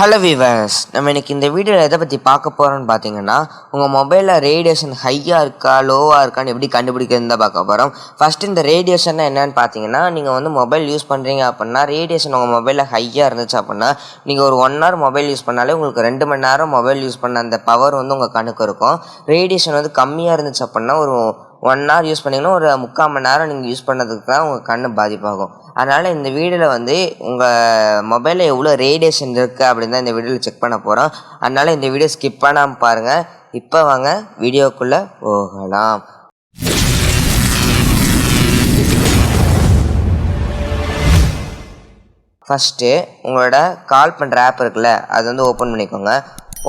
Hello viewers, நம்ம இன்னைக்கு இந்த வீடியோவில் எதை பற்றி பார்க்க போகிறோம்னு பார்த்தீங்கன்னா, உங்கள் மொபைலில் ரேடியேஷன் ஹையாக இருக்கா லோவாக இருக்கான்னு எப்படி கண்டுபிடிக்கிறதுன்னு தான் பார்க்க போகிறோம். ஃபஸ்ட்டு இந்த ரேடியேஷன்னா என்னென்னு பார்த்தீங்கன்னா, நீங்கள் வந்து மொபைல் யூஸ் பண்ணுறீங்க அப்படின்னா ரேடியேஷன் உங்கள் மொபைலில் ஹையாக இருந்துச்சு அப்படின்னா நீங்கள் ஒரு 1 hour மொபைல் யூஸ் பண்ணாலே உங்களுக்கு 2 மணி நேரம் மொபைல் யூஸ் பண்ண அந்த பவர் வந்து உங்கள் கணக்கு இருக்கும். ரேடியேஷன் வந்து கம்மியாக இருந்துச்சு அப்படின்னா ஒரு 1 hour யூஸ் பண்ணிங்கன்னா ஒரு 3/4 மணி நேரம் நீங்கள் யூஸ் பண்ணதுக்கு தான் உங்கள் கண் பாதிப்பாகும். அதனால் இந்த வீடியோவில் வந்து உங்கள் மொபைலில் எவ்வளோ ரேடியேஷன் இருக்குது அப்படின்னு தான் இந்த வீடியோவில் செக் பண்ண போகிறோம். அதனால் இந்த வீடியோ ஸ்கிப் பண்ணாமல் பாருங்கள். இப்போ வாங்க வீடியோக்குள்ளே போகலாம். ஃபஸ்ட்டு உங்களோட கால் பண்ணுற ஆப் இருக்குல்ல, அது வந்து ஓப்பன் பண்ணிக்கோங்க.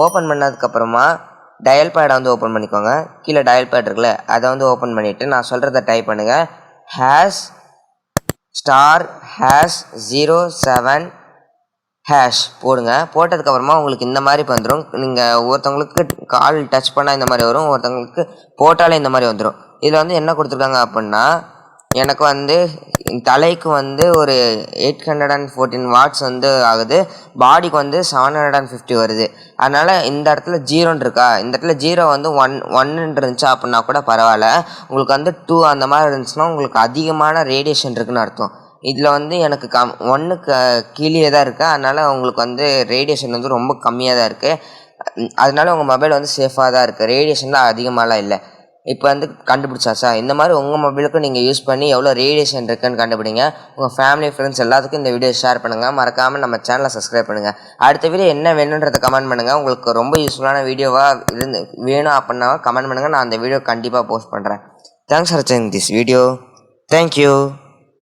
ஓப்பன் பண்ணதுக்கப்புறமா டயல் பேடை வந்து ஓப்பன் பண்ணிக்கோங்க. கீழே டயல் பேட் இருக்குல்ல, அதை வந்து ஓப்பன் பண்ணிவிட்டு நான் சொல்கிறத டைப் பண்ணுங்கள். #*07# போடுங்க. போட்டதுக்கப்புறமா உங்களுக்கு இந்த மாதிரி வந்துடும். நீங்கள் ஒருத்தவங்களுக்கு கால் டச் பண்ணால் இந்த மாதிரி வரும், ஒருத்தவங்களுக்கு போட்டாலே இந்த மாதிரி வந்துடும். இதில் வந்து என்ன கொடுத்துருக்காங்க அப்படின்னா, எனக்கு வந்து தலைக்கு வந்து ஒரு 814 வாட்ஸ் வந்து ஆகுது, பாடிக்கு வந்து 750 வருது. அதனால் இந்த இடத்துல 0 இருக்கா, இந்த இடத்துல 0 வந்து 1 இருந்துச்சா அப்படின்னா கூட பரவாயில்ல. உங்களுக்கு வந்து 2 அந்த மாதிரி இருந்துச்சுன்னா உங்களுக்கு அதிகமான ரேடியேஷன் இருக்குதுன்னு அர்த்தம். இதில் வந்து எனக்கு 1க்கு கீழே தான் இருக்குது. அதனால் உங்களுக்கு வந்து ரேடியேஷன் வந்து ரொம்ப கம்மியாக தான் இருக்குது. அதனால உங்கள் மொபைல் வந்து சேஃபாக தான் இருக்குது, ரேடியேஷன்லாம் அதிகமாகலாம் இல்லை. இப்போ வந்து கண்டுபிடிச்சாச்சா? இந்த மாதிரி உங்கள் மொபைலுக்கு நீங்கள் யூஸ் பண்ணி எவ்வளோ ரேடியேஷன் இருக்குன்னு கண்டுபிடிங்க. உங்கள் ஃபேமிலி ஃப்ரெண்ட்ஸ் எல்லாத்துக்கும் இந்த வீடியோ ஷேர் பண்ணுங்கள். மறக்காமல் நம்ம சேனலை சப்ஸ்கிரைப் பண்ணுங்கள். அடுத்த வீடியோ என்ன வேணுன்றதை கமெண்ட் பண்ணுங்கள். உங்களுக்கு ரொம்ப யூஸ்ஃபுல்லான வீடியோவாக வேணும் அப்படின்னா கமெண்ட் பண்ணுங்கள். நான் அந்த வீடியோ கண்டிப்பாக போஸ்ட் பண்ணுறேன். தேங்க்ஸ் ஃபார் வாட்சிங் திஸ் வீடியோ. தேங்க்யூ.